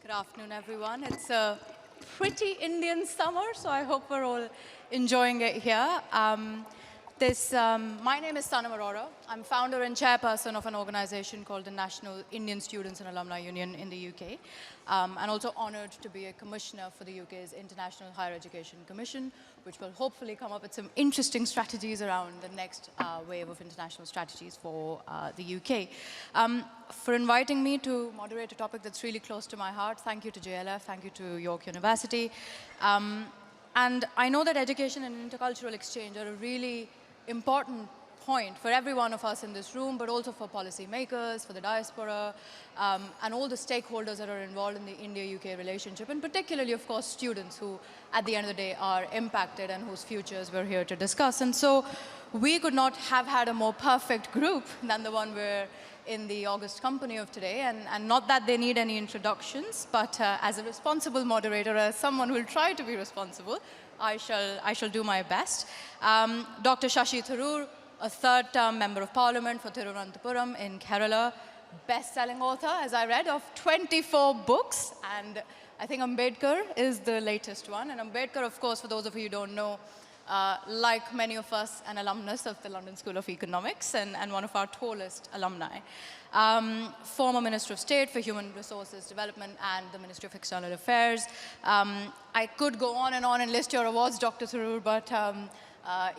Good afternoon, everyone. It's a pretty Indian summer, so I hope we're all enjoying it here. My name is Sanam Arora. I'm founder and chairperson of an organization called the National Indian Students and Alumni Union in the UK, and also honored to be a commissioner for the UK's International Higher Education Commission, which will hopefully come up with some interesting strategies around the next wave of international strategies for the UK. For inviting me to moderate a topic that's really close to my heart, thank you to JLF, thank you to York University. And I know that education and intercultural exchange are a really important point for every one of us in this room, but also for policymakers, for the diaspora, and all the stakeholders that are involved in the India-UK relationship, and particularly, of course, students who, at the end of the day, are impacted and whose futures we're here to discuss. And so we could not have had a more perfect group than the one we're in the august company of today, and not that they need any introductions, but as a responsible moderator, as someone who will try to be responsible, I shall do my best. Dr. Shashi Tharoor, a third-term Member of Parliament for Thiruvananthapuram in Kerala, best-selling author, as I read, of 24 books, and I think Ambedkar is the latest one. And Ambedkar, of course, for those of you who don't know, like many of us, an alumnus of the London School of Economics and one of our tallest alumni. Former Minister of State for Human Resources Development and the Ministry of External Affairs. I could go on and list your awards, Dr. Tharoor, but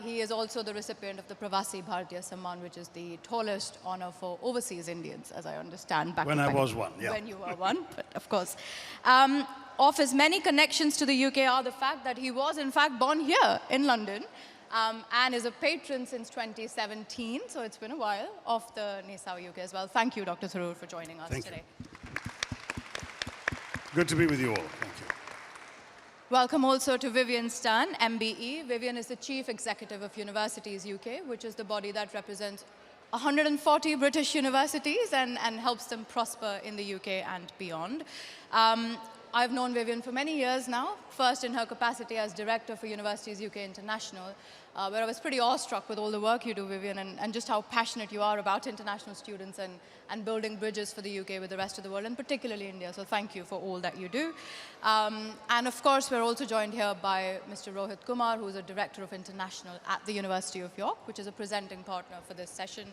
he is also the recipient of the Pravasi Bharatiya Samman, which is the tallest honor for overseas Indians, as I understand. When I was one, yeah. When you were one, but of course. Of his many connections to the UK are the fact that he was, in fact, born here in London and is a patron since 2017, so it's been a while, of the NISAO UK as well. Thank you, Dr. Tharoor, for joining us today. Good to be with you all. Thank you. Welcome also to Vivienne Stan, MBE. Vivienne is the Chief Executive of Universities UK, which is the body that represents 140 British universities and helps them prosper in the UK and beyond. I've known Vivienne for many years now, first in her capacity as Director for Universities UK International, where I was pretty awestruck with all the work you do, Vivienne, and just how passionate you are about international students and building bridges for the UK with the rest of the world, and particularly India. So thank you for all that you do. And of course, we're also joined here by Mr. Rohit Kumar, who is a Director of International at the University of York, which is a presenting partner for this session.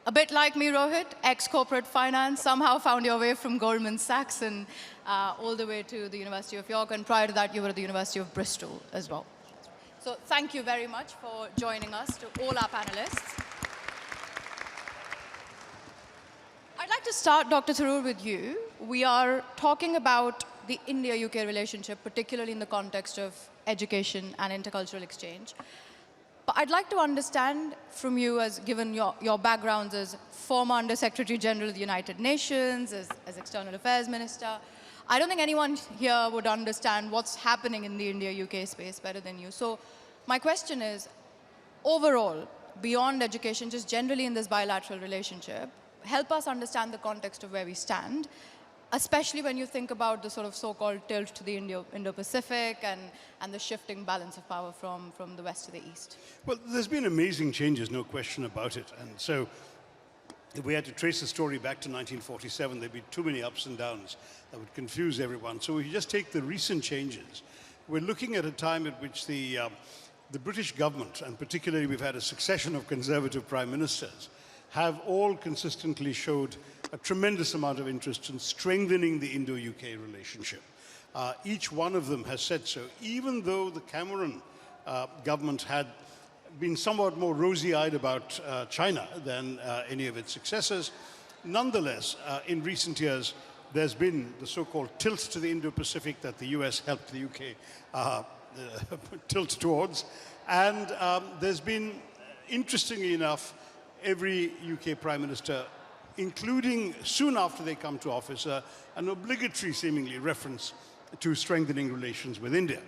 A bit like me, Rohit, ex-corporate finance, somehow found your way from Goldman Sachs and all the way to the University of York, and prior to that, you were at the University of Bristol as well. So thank you very much for joining us, to all our panelists. I'd like to start, Dr. Tharoor, with you. We are talking about the India-UK relationship, particularly in the context of education and intercultural exchange. But I'd like to understand from you, as given your backgrounds as former Under-Secretary General of the United Nations, as External Affairs Minister, I don't think anyone here would understand what's happening in the India-UK space better than you. So my question is, overall, beyond education, just generally in this bilateral relationship, help us understand the context of where we stand, especially when you think about the sort of so-called tilt to the Indo-Pacific and the shifting balance of power from the west to the east. Well, there's been amazing changes, no question about it. And so if we had to trace the story back to 1947, there'd be too many ups and downs that would confuse everyone. So if you just take the recent changes, we're looking at a time at which the British government, and particularly we've had a succession of conservative prime ministers, have all consistently showed a tremendous amount of interest in strengthening the Indo-UK relationship. Each one of them has said so, even though the Cameron government had been somewhat more rosy-eyed about China than any of its successors. Nonetheless, in recent years, there's been the so-called tilt to the Indo-Pacific that the US helped the UK tilt towards. And there's been, interestingly enough, every UK Prime Minister, including soon after they come to office, an obligatory, seemingly, reference to strengthening relations with India.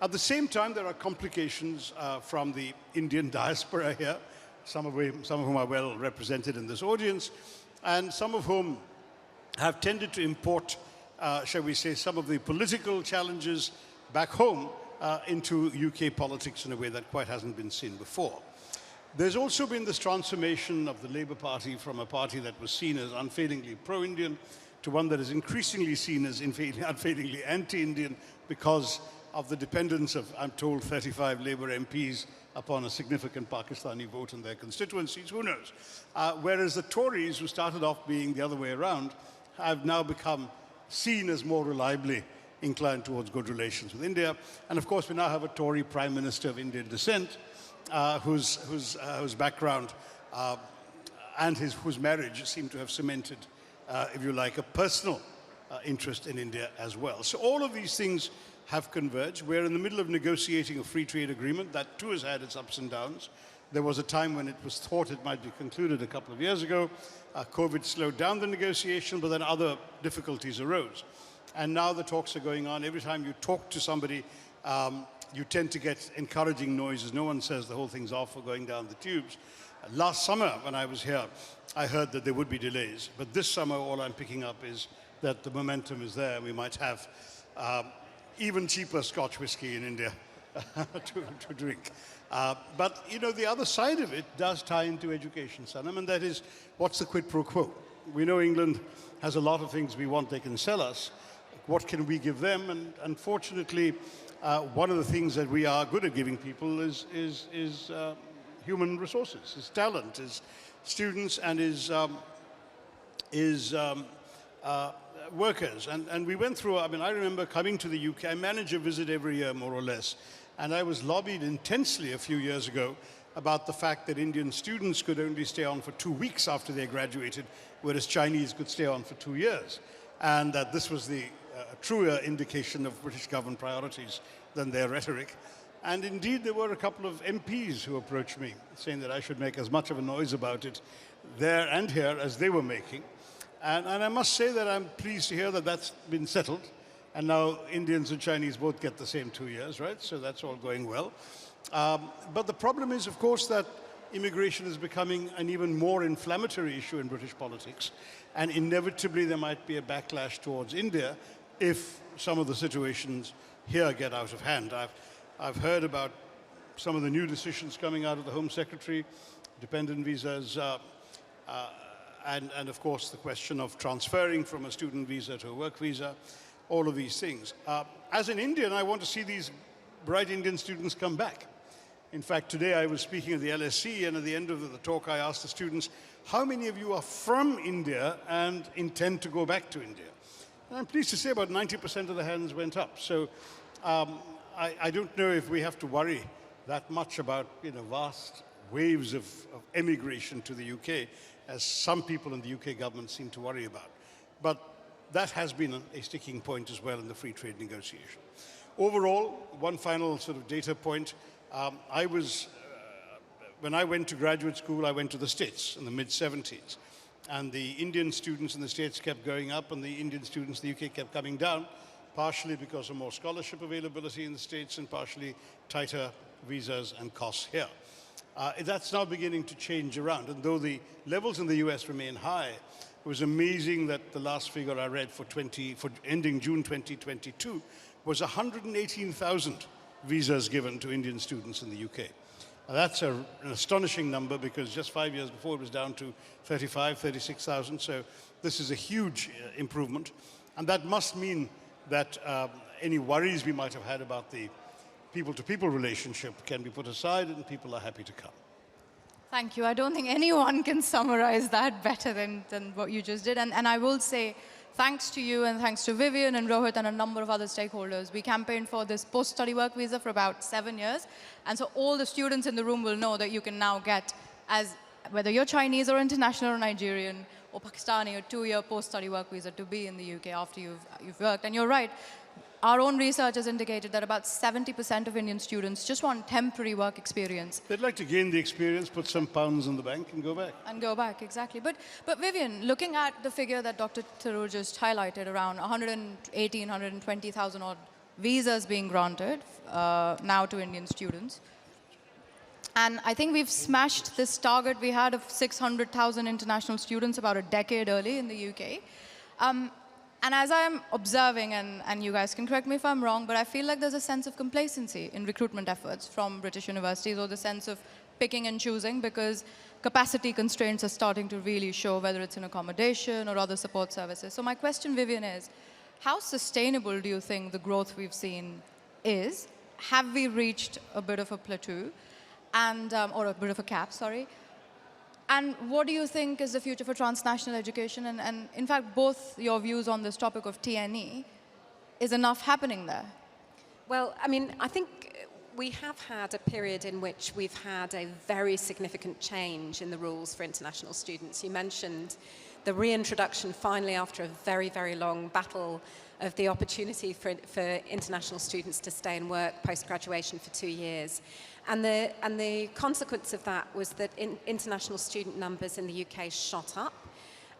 At the same time, there are complications from the Indian diaspora here, some of whom are well represented in this audience, and some of whom have tended to import, shall we say, some of the political challenges back home into UK politics in a way that quite hasn't been seen before. There's also been this transformation of the Labour Party from a party that was seen as unfailingly pro-Indian to one that is increasingly seen as unfailingly anti-Indian because of the dependence of, I'm told, 35 Labour MPs upon a significant Pakistani vote in their constituencies. Who knows? Whereas the Tories, who started off being the other way around, have now become seen as more reliably inclined towards good relations with India. And of course, we now have a Tory Prime Minister of Indian descent, whose background and whose marriage seem to have cemented, if you like, a personal interest in India as well. So all of these things have converged. We're in the middle of negotiating a free trade agreement. That too has had its ups and downs. There was a time when it was thought it might be concluded a couple of years ago. COVID slowed down the negotiation, but then other difficulties arose. And now the talks are going on. Every time you talk to somebody, you tend to get encouraging noises. No one says the whole thing's off or going down the tubes. Last summer, when I was here, I heard that there would be delays. But this summer, all I'm picking up is that the momentum is there. We might have even cheaper Scotch whiskey in India to drink. But, you know, the other side of it does tie into education, Sanam, and that is, what's the quid pro quo? We know England has a lot of things we want they can sell us. What can we give them? And unfortunately, one of the things that we are good at giving people is human resources, is talent, is students, and is workers. And we went through, I mean, I remember coming to the UK. I manage a visit every year, more or less. And I was lobbied intensely a few years ago about the fact that Indian students could only stay on for 2 weeks after they graduated, whereas Chinese could stay on for 2 years. And that this was the truer indication of British government priorities than their rhetoric. And indeed, there were a couple of MPs who approached me, saying that I should make as much of a noise about it there and here as they were making. And I must say that I'm pleased to hear that that's been settled. And now Indians and Chinese both get the same 2 years, right? So that's all going well. But the problem is, of course, that immigration is becoming an even more inflammatory issue in British politics. And inevitably, there might be a backlash towards India if some of the situations here get out of hand. I've heard about some of the new decisions coming out of the Home Secretary, dependent visas, and of course, the question of transferring from a student visa to a work visa, all of these things. As an Indian, I want to see these bright Indian students come back. In fact, today I was speaking at the LSE, and at the end of the talk, I asked the students, how many of you are from India and intend to go back to India? And I'm pleased to say about 90% of the hands went up. So I don't know if we have to worry that much about, you know, vast waves of emigration to the UK, as some people in the UK government seem to worry about. But that has been a sticking point as well in the free trade negotiation. Overall, one final sort of data point, when I went to graduate school, I went to the States in the mid-70s. And the Indian students in the States kept going up, and the Indian students in the UK kept coming down, partially because of more scholarship availability in the States and partially tighter visas and costs here. That's now beginning to change around. And though the levels in the US remain high, it was amazing that the last figure I read for ending June 2022 was 118,000 visas given to Indian students in the UK. Now that's an astonishing number, because just 5 years before it was down to 35, 36,000. So this is a huge improvement. And that must mean that any worries we might have had about the people-to-people relationship can be put aside, and people are happy to come. Thank you. I don't think anyone can summarize that better than what you just did. And I will say, thanks to you and thanks to Vivienne and Rohit and a number of other stakeholders, we campaigned for this post-study work visa for about 7 years. And so all the students in the room will know that you can now get, as whether you're Chinese or international or Nigerian or Pakistani, a 2-year post-study work visa to be in the UK after you've worked. And you're right. Our own research has indicated that about 70% of Indian students just want temporary work experience. They'd like to gain the experience, put some pounds in the bank and go back. And go back, exactly. But Vivienne, looking at the figure that Dr. Tharoor just highlighted, around 118, 120,000 odd visas being granted now to Indian students. And I think we've smashed this target we had of 600,000 international students about a decade early in the UK. And as I'm observing, and you guys can correct me if I'm wrong, but I feel like there's a sense of complacency in recruitment efforts from British universities, or the sense of picking and choosing because capacity constraints are starting to really show, whether it's in accommodation or other support services. So my question, Vivienne, is how sustainable do you think the growth we've seen is? Have we reached a bit of a plateau and, or a bit of a cap, sorry? And what do you think is the future for transnational education? And in fact, both your views on this topic of TNE, is enough happening there? Well, I mean, I think we have had a period in which we've had a very significant change in the rules for international students. You mentioned the reintroduction, finally, after a very, very long battle, of the opportunity for international students to stay and work post-graduation for 2 years. And the consequence of that was that international student numbers in the UK shot up.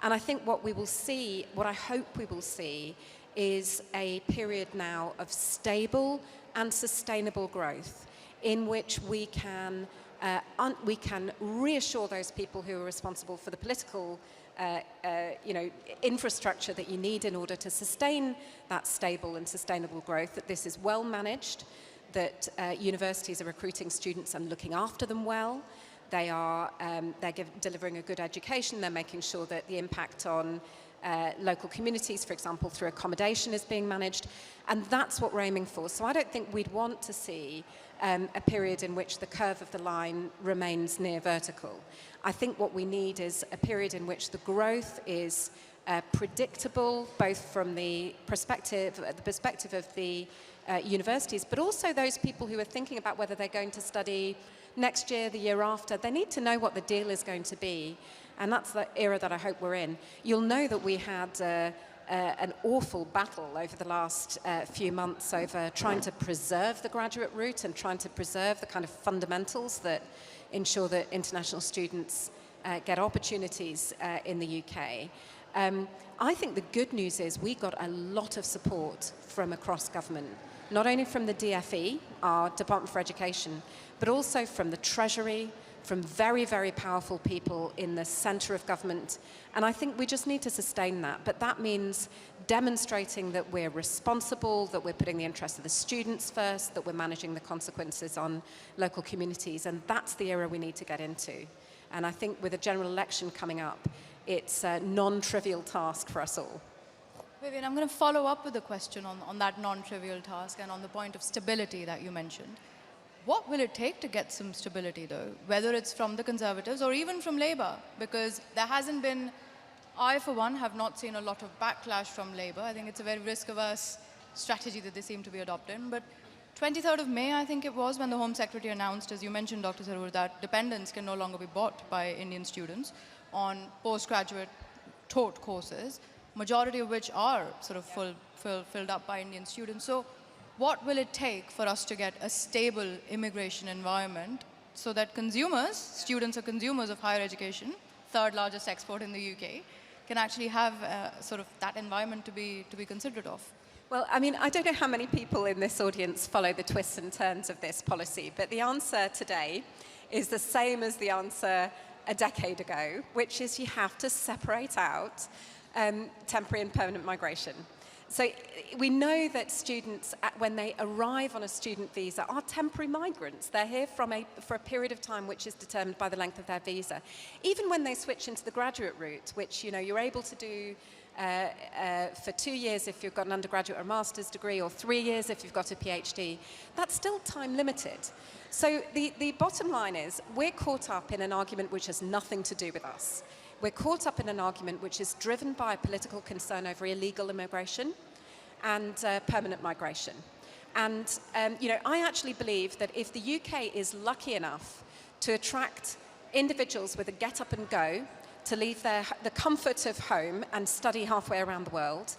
And I think what we will see, what I hope we will see, is a period now of stable and sustainable growth in which we can reassure those people who are responsible for the political infrastructure that you need in order to sustain that stable and sustainable growth, that this is well managed, that universities are recruiting students and looking after them well. They're delivering a good education. They're making sure that the impact on local communities, for example, through accommodation is being managed. And that's what we're aiming for. So I don't think we'd want to see a period in which the curve of the line remains near vertical. I think what we need is a period in which the growth is predictable, both from the perspective of the universities, but also those people who are thinking about whether they're going to study next year, the year after. They need to know what the deal is going to be, and that's the era that I hope we're in. You'll know that we had an awful battle over the last few months over trying to preserve the graduate route and trying to preserve the kind of fundamentals that ensure that international students get opportunities in the UK. I think the good news is we got a lot of support from across government, not only from the DFE, our Department for Education, but also from the Treasury, from very, very powerful people in the centre of government. And I think we just need to sustain that. But that means demonstrating that we're responsible, that we're putting the interests of the students first, that we're managing the consequences on local communities. And that's the era we need to get into. And I think with a general election coming up, it's a non-trivial task for us all. Vivienne, I'm going to follow up with a question on that non-trivial task and on the point of stability that you mentioned. What will it take to get some stability, though, whether it's from the Conservatives or even from Labour? Because there hasn't been, I for one have not seen a lot of backlash from Labour. I think it's a very risk-averse strategy that they seem to be adopting. But 23rd of May, I think it was, when the Home Secretary announced, as you mentioned, Dr. Tharoor, that dependents can no longer be bought by Indian students on postgraduate taught courses, majority of which are sort of filled up by Indian students. So what will it take for us to get a stable immigration environment so that consumers, students or consumers of higher education, third largest export in the UK, can actually have sort of that environment to be considerate of? Well, I mean, I don't know how many people in this audience follow the twists and turns of this policy, but the answer today is the same as the answer a decade ago, which is you have to separate out temporary and permanent migration. So we know that students, when they arrive on a student visa, are temporary migrants. They're here for a period of time which is determined by the length of their visa. Even when they switch into the graduate route, which you're able to do for 2 years if you've got an undergraduate or a master's degree, or 3 years if you've got a PhD, that's still time limited. So the bottom line is we're caught up in an argument which has nothing to do with us. We're caught up in an argument which is driven by a political concern over illegal immigration and permanent migration. And I actually believe that if the UK is lucky enough to attract individuals with a get up and go, to leave the comfort of home and study halfway around the world,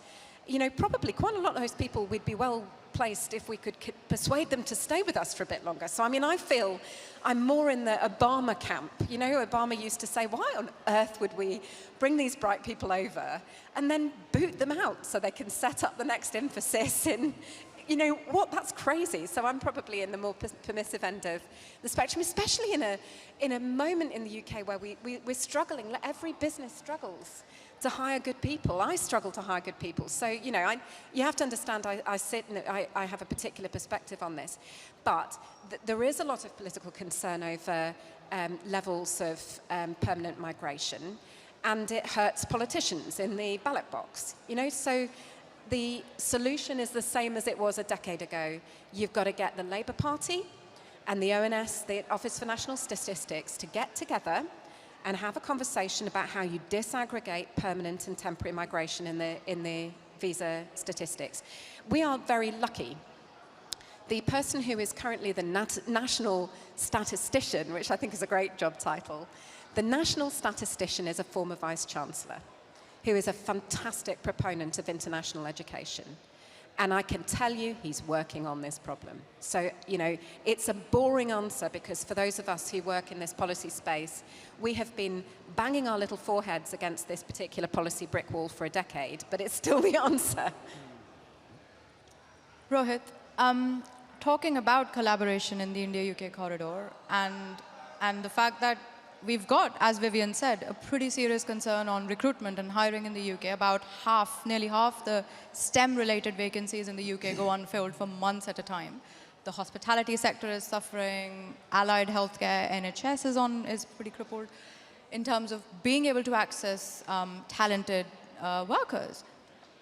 probably quite a lot of those people would be well placed if we could persuade them to stay with us for a bit longer. So, I mean, I feel I'm more in the Obama camp. Obama used to say, why on earth would we bring these bright people over and then boot them out so they can set up the next emphasis in, that's crazy. So I'm probably in the more permissive end of the spectrum, especially in a moment in the UK where we're struggling. Every business struggles to hire good people. I struggle to hire good people. So, you know, you have to understand I sit and I have a particular perspective on this. But there is a lot of political concern over levels of permanent migration, and it hurts politicians in the ballot box. You know, so the solution is the same as it was a decade ago. You've got to get the Labour Party and the ONS, the Office for National Statistics, to get together and have a conversation about how you disaggregate permanent and temporary migration in the visa statistics. We are very lucky. The person who is currently the national statistician, which I think is a great job title, the national statistician is a former vice-chancellor who is a fantastic proponent of international education. And I can tell you he's working on this problem. So, you know, it's a boring answer because for those of us who work in this policy space, we have been banging our little foreheads against this particular policy brick wall for a decade, but it's still the answer. Rohit, talking about collaboration in the India-UK corridor and the fact that we've got, as Vivienne said, a pretty serious concern on recruitment and hiring in the UK. About nearly half the STEM-related vacancies in the UK go unfilled for months at a time. The hospitality sector is suffering, allied healthcare, NHS is pretty crippled in terms of being able to access talented workers.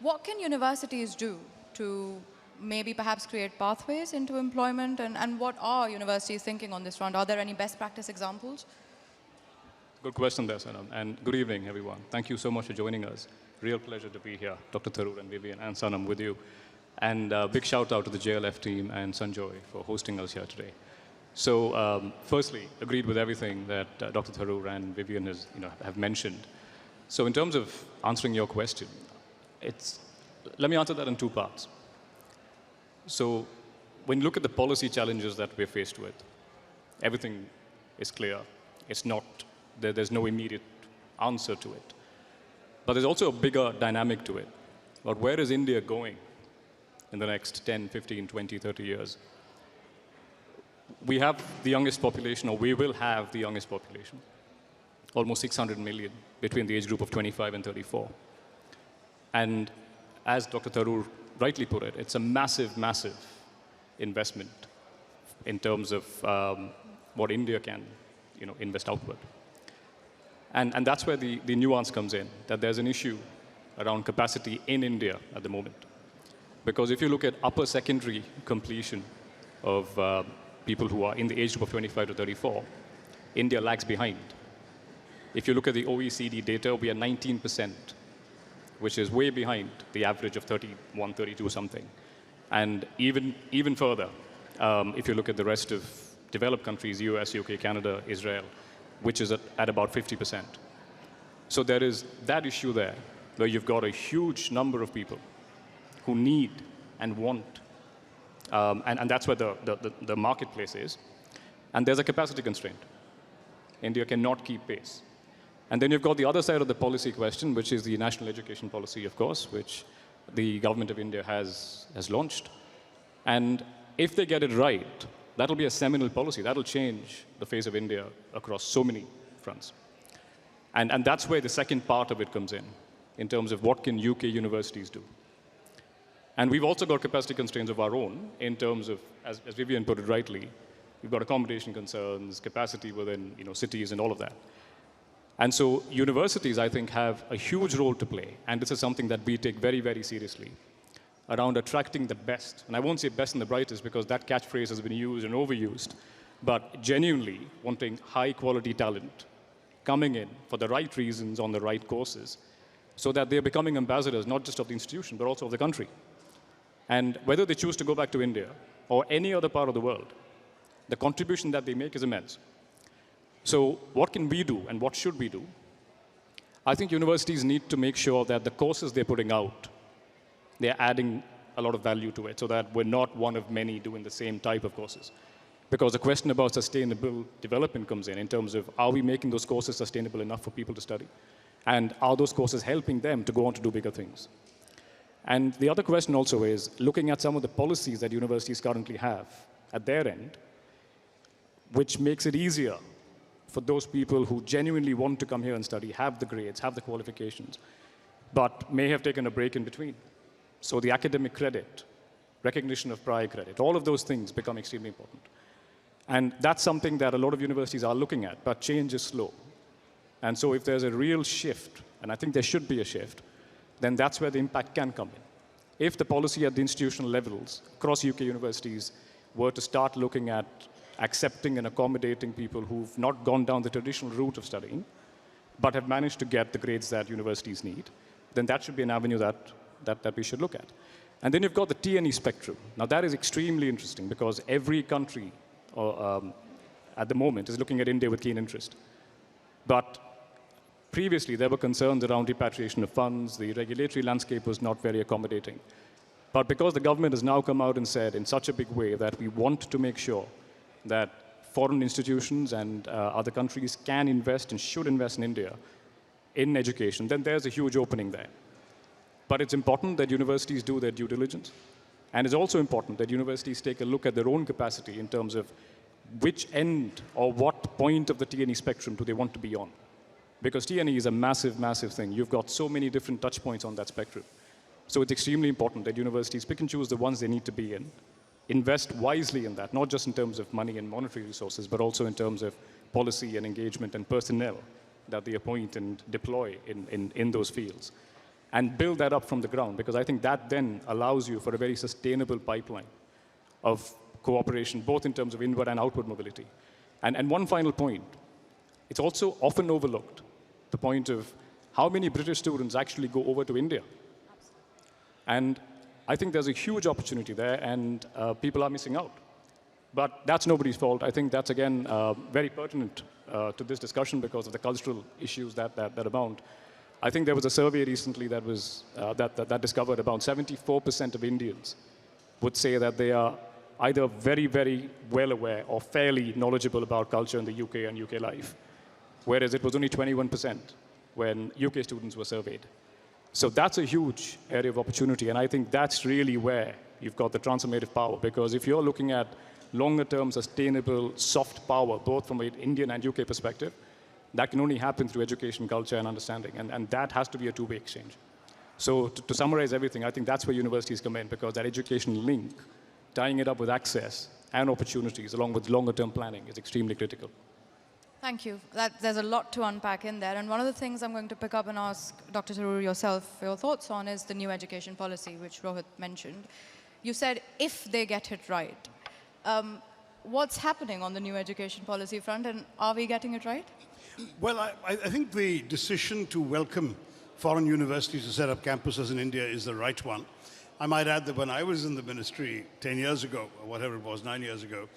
What can universities do to maybe perhaps create pathways into employment? And what are universities thinking on this front? Are there any best practice examples? Good question there, Sanam. And good evening, everyone. Thank you so much for joining us. Real pleasure to be here, Dr. Tharoor and Vivienne and Sanam with you. And big shout out to the JLF team and Sanjoy for hosting us here today. So firstly, agreed with everything that Dr. Tharoor and Vivienne have mentioned. So in terms of answering your question, let me answer that in two parts. So when you look at the policy challenges that we're faced with, everything is clear. It's not there's no immediate answer to it. But there's also a bigger dynamic to it. But where is India going in the next 10, 15, 20, 30 years? We have the youngest population, or we will have the youngest population, almost 600 million between the age group of 25 and 34. And as Dr. Tharoor rightly put it, it's a massive, massive investment in terms of what India can invest outward. And that's where the nuance comes in, that there's an issue around capacity in India at the moment. Because if you look at upper secondary completion of people who are in the age group of 25 to 34, India lags behind. If you look at the OECD data, we are 19%, which is way behind the average of 31, 32 something. And even further, if you look at the rest of developed countries, US, UK, Canada, Israel, which is at about 50%. So there is that issue there, where you've got a huge number of people who need and want, and that's where the marketplace is. And there's a capacity constraint. India cannot keep pace. And then you've got the other side of the policy question, which is the national education policy, of course, which the government of India has launched. And if they get it right, that'll be a seminal policy. That'll change the face of India across so many fronts. And that's where the second part of it comes in terms of what can UK universities do. And we've also got capacity constraints of our own in terms of, as Vivienne put it rightly, we've got accommodation concerns, capacity within cities and all of that. And so universities, I think, have a huge role to play. And this is something that we take very, very seriously, around attracting the best. And I won't say best and the brightest because that catchphrase has been used and overused, but genuinely wanting high quality talent coming in for the right reasons on the right courses so that they're becoming ambassadors, not just of the institution, but also of the country. And whether they choose to go back to India or any other part of the world, the contribution that they make is immense. So what can we do and what should we do? I think universities need to make sure that the courses they're putting out, they're adding a lot of value to it so that we're not one of many doing the same type of courses. Because the question about sustainable development comes in terms of, are we making those courses sustainable enough for people to study? And are those courses helping them to go on to do bigger things? And the other question also is, looking at some of the policies that universities currently have at their end, which makes it easier for those people who genuinely want to come here and study, have the grades, have the qualifications, but may have taken a break in between. So the academic credit, recognition of prior credit, all of those things become extremely important. And that's something that a lot of universities are looking at, but change is slow. And so if there's a real shift, and I think there should be a shift, then that's where the impact can come in. If the policy at the institutional levels across UK universities were to start looking at accepting and accommodating people who've not gone down the traditional route of studying, but have managed to get the grades that universities need, then that should be an avenue that we should look at. And then you've got the T&E spectrum. Now that is extremely interesting because every country at the moment is looking at India with keen interest. But previously there were concerns around repatriation of funds, the regulatory landscape was not very accommodating. But because the government has now come out and said in such a big way that we want to make sure that foreign institutions and other countries can invest and should invest in India in education, then there's a huge opening there. But it's important that universities do their due diligence. And it's also important that universities take a look at their own capacity in terms of which end or what point of the T&E spectrum do they want to be on. Because T&E is a massive, massive thing. You've got so many different touch points on that spectrum. So it's extremely important that universities pick and choose the ones they need to be in, invest wisely in that, not just in terms of money and monetary resources, but also in terms of policy and engagement and personnel that they appoint and deploy in those fields. And build that up from the ground, because I think that then allows you for a very sustainable pipeline of cooperation, both in terms of inward and outward mobility. And one final point, it's also often overlooked, the point of how many British students actually go over to India. And I think there's a huge opportunity there, and people are missing out. But that's nobody's fault. I think that's, again, very pertinent to this discussion because of the cultural issues that abound. I think there was a survey recently that was that discovered about 74% of Indians would say that they are either very, very well aware or fairly knowledgeable about culture in the UK and UK life, whereas it was only 21% when UK students were surveyed. So that's a huge area of opportunity, and I think that's really where you've got the transformative power, because if you're looking at longer-term, sustainable, soft power, both from an Indian and UK perspective, that can only happen through education, culture, and understanding, and that has to be a two-way exchange. So to summarize everything, I think that's where universities come in, because that education link, tying it up with access and opportunities, along with longer-term planning, is extremely critical. Thank you. There's a lot to unpack in there. And one of the things I'm going to pick up and ask Dr. Tharoor yourself for your thoughts on is the new education policy, which Rohit mentioned. You said if they get it right. What's happening on the new education policy front, and are we getting it right? Well, I think the decision to welcome foreign universities to set up campuses in India is the right one. I might add that when I was in the ministry 10 years ago, or whatever it was, 9 years ago,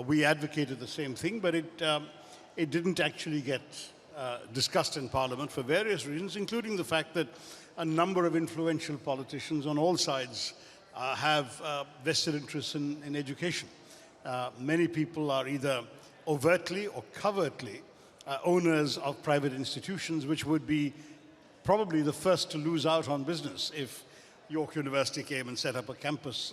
we advocated the same thing, but it didn't actually get discussed in Parliament for various reasons, including the fact that a number of influential politicians on all sides have vested interests in education. Many people are either overtly or covertly owners of private institutions, which would be probably the first to lose out on business if York University came and set up a campus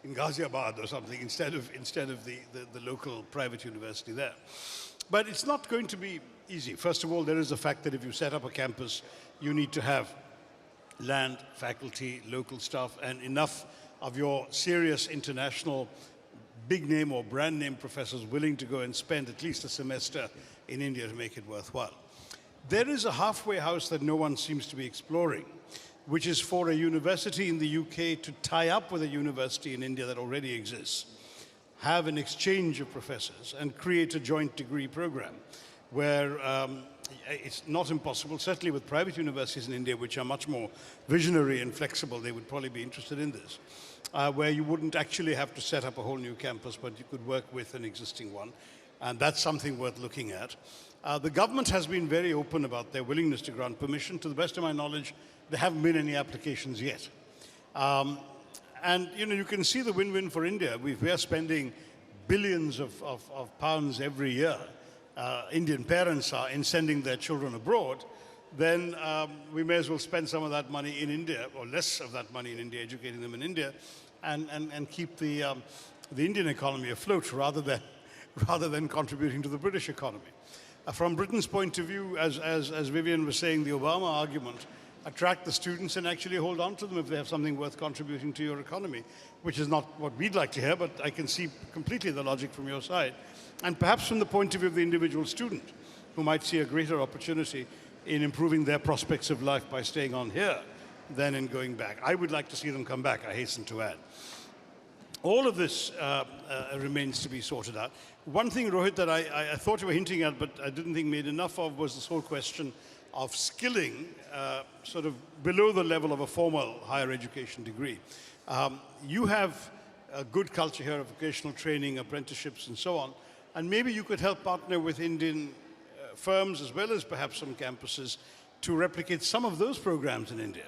in Ghaziabad or something instead of the local private university there. But it's not going to be easy. First of all, there is the fact that if you set up a campus, you need to have land, faculty, local staff, and enough of your serious international big name or brand name professors willing to go and spend at least a semester in India to make it worthwhile. There is a halfway house that no one seems to be exploring, which is for a university in the UK to tie up with a university in India that already exists, have an exchange of professors, and create a joint degree program where it's not impossible, certainly with private universities in India, which are much more visionary and flexible, they would probably be interested in this, where you wouldn't actually have to set up a whole new campus, but you could work with an existing one. And that's something worth looking at. The government has been very open about their willingness to grant permission. To the best of my knowledge, there haven't been any applications yet. And you can see the win-win for India. We are spending billions of pounds every year, Indian parents are, in sending their children abroad. Then we may as well spend some of that money in India, or less of that money in India, educating them in India, and keep the Indian economy afloat rather than contributing to the British economy. From Britain's point of view, as Vivienne was saying, the Obama argument attract the students and actually hold on to them if they have something worth contributing to your economy, which is not what we'd like to hear, but I can see completely the logic from your side. And perhaps from the point of view of the individual student, who might see a greater opportunity in improving their prospects of life by staying on here than in going back. I would like to see them come back, I hasten to add. All of this remains to be sorted out. One thing, Rohit, that I thought you were hinting at, but I didn't think made enough of, was this whole question of skilling sort of below the level of a formal higher education degree. You have a good culture here of vocational training, apprenticeships, and so on, and maybe you could help partner with Indian firms as well as perhaps some campuses to replicate some of those programs in India.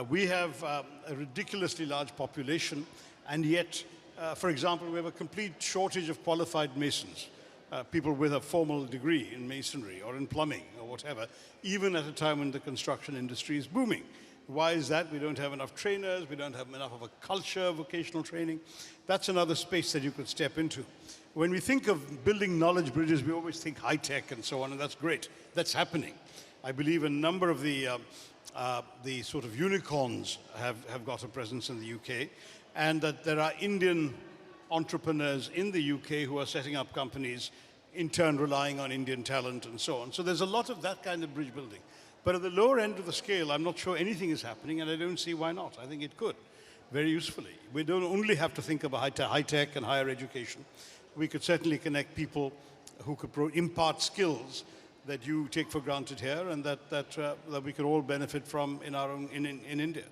We have a ridiculously large population, and yet, for example, we have a complete shortage of qualified masons. People with a formal degree in masonry or in plumbing or whatever, even at a time when the construction industry is booming. Why is that? We don't have enough trainers, we don't have enough of a culture of vocational training. That's another space that you could step into. When we think of building knowledge bridges, we always think high-tech and so on, and that's great. That's happening. I believe a number of the sort of unicorns have got a presence in the UK, and that there are Indian entrepreneurs in the UK who are setting up companies, in turn relying on Indian talent and so on. So there's a lot of that kind of bridge building. But at the lower end of the scale, I'm not sure anything is happening, and I don't see why not. I think it could, very usefully. We don't only have to think about high-tech and higher education. We could certainly connect people who could impart skills that you take for granted here and that we could all benefit from in our own, in India.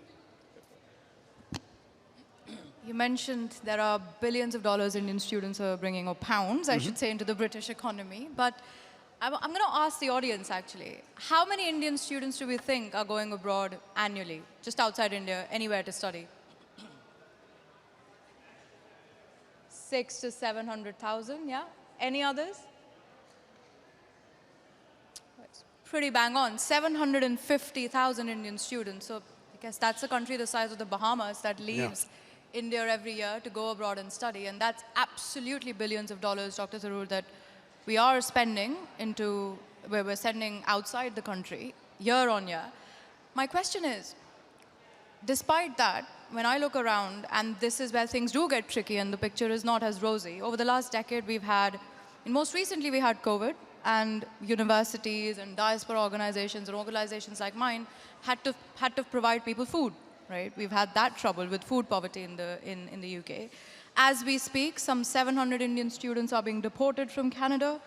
You mentioned there are billions of dollars Indian students are bringing, or pounds, I should say, into the British economy. But I'm going to ask the audience, actually, how many Indian students do we think are going abroad annually, just outside India, anywhere to study? 600,000 to 700,000, yeah? Any others? It's pretty bang on. 750,000 Indian students. So I guess that's a country the size of the Bahamas that leaves India every year to go abroad and study. And that's absolutely billions of dollars, Dr. Tharoor, that we are spending into, where we're sending outside the country year on year. My question is, despite that, when I look around, and this is where things do get tricky and the picture is not as rosy, over the last decade we've had, and most recently we had COVID, and universities and diaspora organizations and organizations like mine had to provide people food, right? We've had that trouble with food poverty in the UK. As we speak, some 700 Indian students are being deported from Canada,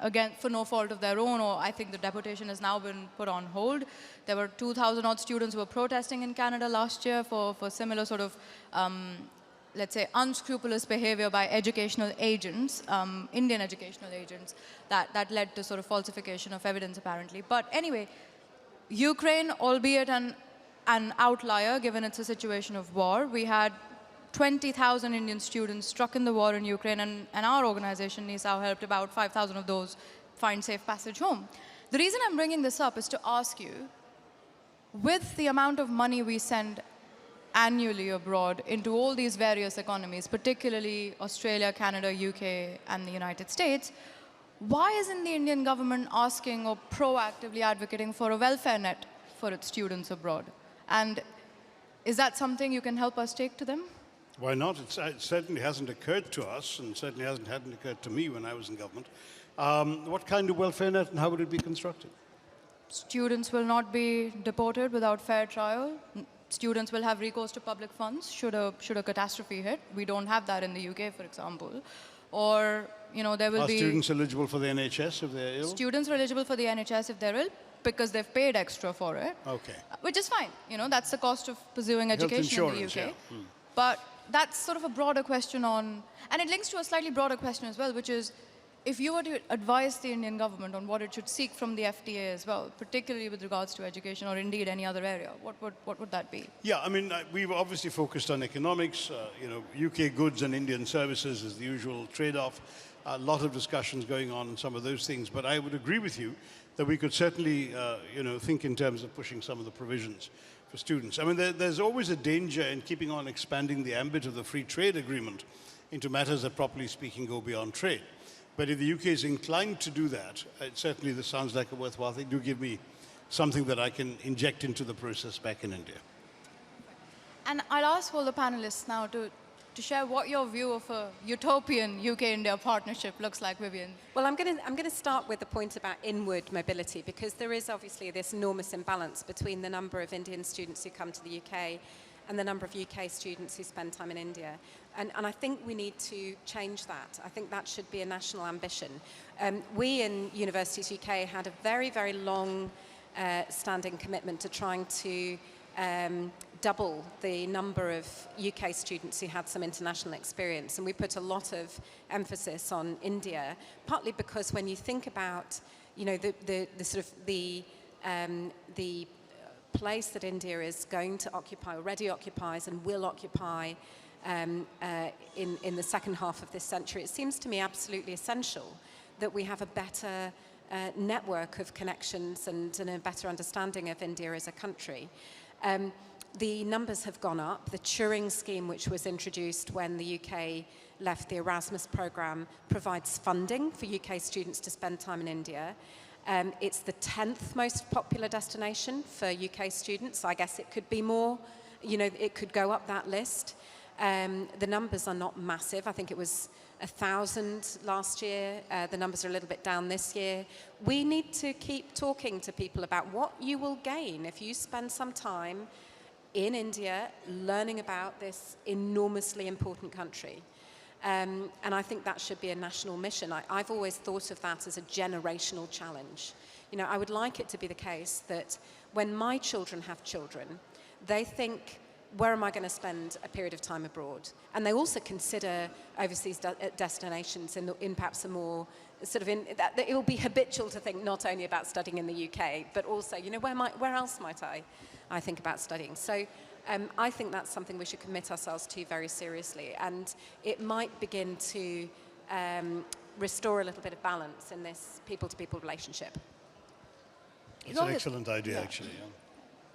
again, for no fault of their own, or I think the deportation has now been put on hold. There were 2,000 odd students who were protesting in Canada last year for similar sort of, let's say, unscrupulous behavior by educational agents, Indian educational agents, that led to sort of falsification of evidence, apparently. But anyway, Ukraine, albeit an outlier, given it's a situation of war, we had 20,000 Indian students struck in the war in Ukraine, and our organization, NISAO, helped about 5,000 of those find safe passage home. The reason I'm bringing this up is to ask you, with the amount of money we send annually abroad into all these various economies, particularly Australia, Canada, UK, and the United States, why isn't the Indian government asking or proactively advocating for a welfare net for its students abroad? And is that something you can help us take to them? Why not? It certainly hasn't occurred to us, and certainly hadn't occurred to me when I was in government. What kind of welfare net, and how would it be constructed? Students will not be deported without fair trial. Students will have recourse to public funds should a catastrophe hit. We don't have that in the UK, for example. Or, you know, there will be... Are students eligible for the NHS if they're ill? Students are eligible for the NHS if they're ill, because they've paid extra for it. Okay. Which is fine. You know, that's the cost of pursuing education in the UK. Yeah. But that's sort of a broader question on, and it links to a slightly broader question as well, which is, if you were to advise the Indian government on what it should seek from the FTA as well, particularly with regards to education or indeed any other area, what would that be? Yeah, I mean, we've obviously focused on economics. You know, UK goods and Indian services is the usual trade-off. A lot of discussions going on some of those things, but I would agree with you that we could certainly, you know, think in terms of pushing some of the provisions for students. I mean, there's always a danger in keeping on expanding the ambit of the free trade agreement into matters that, properly speaking, go beyond trade. But if the UK is inclined to do that, certainly this sounds like a worthwhile thing. Do give me something that I can inject into the process back in India. And I'll ask all the panelists now to share what your view of a utopian UK-India partnership looks like, Vivienne. Well, I'm going to start with the point about inward mobility, because there is obviously this enormous imbalance between the number of Indian students who come to the UK and the number of UK students who spend time in India. And I think we need to change that. I think that should be a national ambition. We in Universities UK had a very, very long standing commitment to trying to double the number of UK students who had some international experience, and we put a lot of emphasis on India, partly because when you think about, you know, the sort of the place that India is going to occupy, already occupies, and will occupy in the second half of this century, it seems to me absolutely essential that we have a better network of connections and a better understanding of India as a country. The numbers have gone up. The Turing scheme, which was introduced when the UK left the Erasmus programme, provides funding for UK students to spend time in India. It's the 10th most popular destination for UK students. I guess it could be more, you know, it could go up that list. The numbers are not massive. I think it was 1,000 last year. The numbers are a little bit down this year. We need to keep talking to people about what you will gain if you spend some time in India learning about this enormously important country. And I think that should be a national mission. I've always thought of that as a generational challenge. You know, I would like it to be the case that when my children have children, they think, where am I going to spend a period of time abroad? And they also consider overseas destinations in perhaps a more sort of, that it will be habitual to think not only about studying in the UK, but also, you know, where else might I think about studying? So I think that's something we should commit ourselves to very seriously. And it might begin to restore a little bit of balance in this people-to-people relationship. It's an excellent idea, actually. Yeah.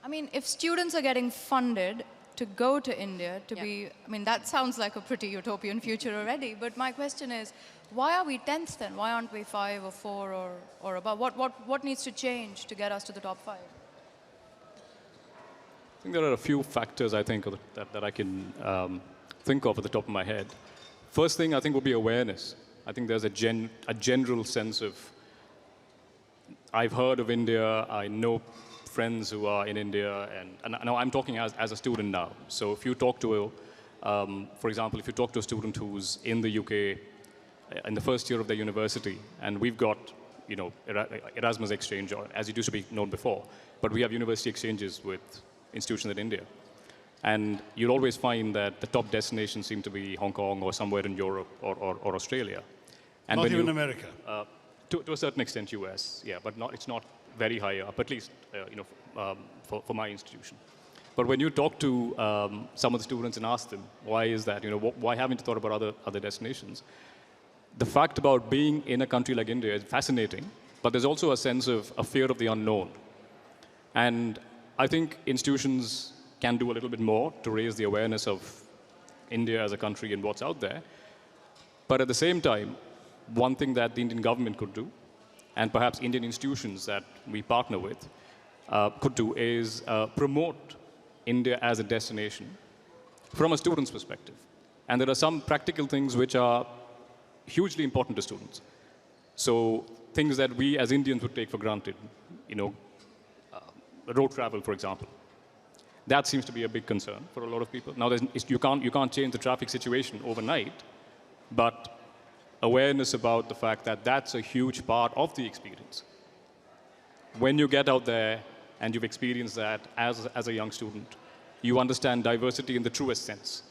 I mean, if students are getting funded to go to India to be, I mean, that sounds like a pretty utopian future already. But my question is, why are we 10th then? Why aren't we 5 or 4 or above? What needs to change to get us to the top 5? I think there are a few factors, I think, that I can think of at the top of my head. First thing, I think, would be awareness. I think there's a general sense of, I've heard of India, I know friends who are in India, and now I'm talking as a student now. So if you talk to, for example, if you talk to a student who's in the UK in the first year of their university, and we've got, you know, Erasmus exchange, or as it used to be known before, but we have university exchanges with institutions in India. And you'll always find that the top destinations seem to be Hong Kong or somewhere in Europe or Australia. And not even America. To a certain extent, US, yeah, but it's not very high up, at least you know, for my institution. But when you talk to some of the students and ask them, why is that? You know, why haven't you thought about other destinations? The fact about being in a country like India is fascinating, but there's also a sense of a fear of the unknown. And I think institutions can do a little bit more to raise the awareness of India as a country and what's out there. But at the same time, one thing that the Indian government could do, and perhaps Indian institutions that we partner with could do, is promote India as a destination from a student's perspective. And there are some practical things which are hugely important to students. So things that we as Indians would take for granted, you know, road travel, for example. That seems to be a big concern for a lot of people. Now, you can't change the traffic situation overnight, but awareness about the fact that that's a huge part of the experience. When you get out there and you've experienced that as a young student, you understand diversity in the truest sense.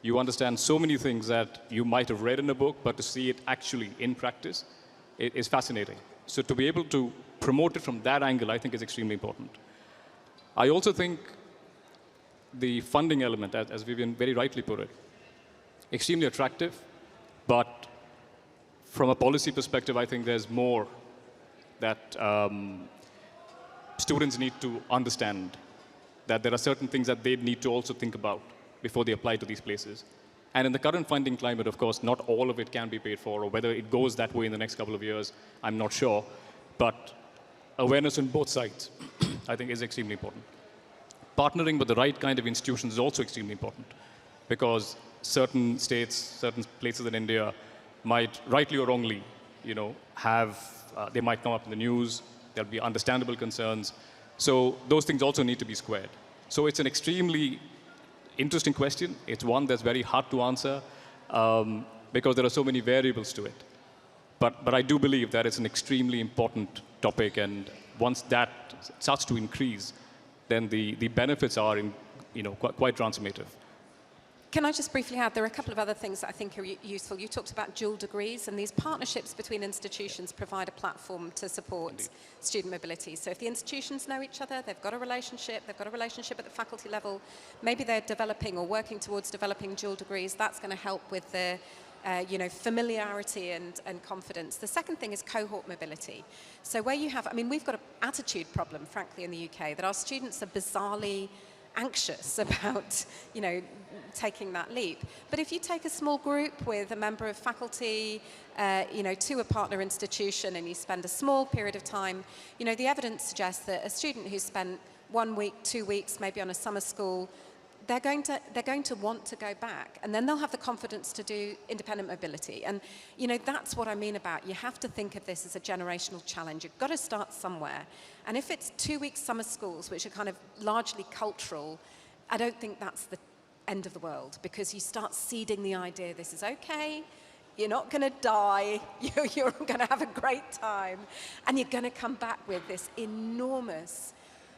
You understand so many things that you might have read in a book, but to see it actually in practice is fascinating. So to be able to promote it from that angle, I think, is extremely important. I also think the funding element, as Vivienne very rightly put it, extremely attractive, but from a policy perspective, I think there's more that students need to understand, that there are certain things that they need to also think about before they apply to these places. And in the current funding climate, of course, not all of it can be paid for, or whether it goes that way in the next couple of years, I'm not sure. But awareness on both sides, I think, is extremely important. Partnering with the right kind of institutions is also extremely important, because certain states, certain places in India might, rightly or wrongly, they might come up in the news, there'll be understandable concerns. So those things also need to be squared. So it's an extremely interesting question. It's one that's very hard to answer because there are so many variables to it. But I do believe that it's an extremely important topic, and once that starts to increase, then the benefits are quite transformative. Can I just briefly add, there are a couple of other things that I think are useful. You talked about dual degrees, and these partnerships between institutions provide a platform to support student mobility. So if the institutions know each other, they've got a relationship at the faculty level, maybe they're developing or working towards developing dual degrees, that's going to help with the familiarity and confidence. The second thing is cohort mobility. So where you have, we've got an attitude problem, frankly, in the UK, that our students are bizarrely anxious about, taking that leap. But if you take a small group with a member of faculty, to a partner institution, and you spend a small period of time, the evidence suggests that a student who's spent 1 week, 2 weeks, maybe on a summer school, they're going to want to go back, and then they'll have the confidence to do independent mobility. And that's what I mean about, you have to think of this as a generational challenge. You've got to start somewhere. And if it's 2-week summer schools, which are kind of largely cultural, I don't think that's the end of the world, because you start seeding the idea this is okay, you're not going to die, you're going to have a great time, and you're going to come back with this enormous,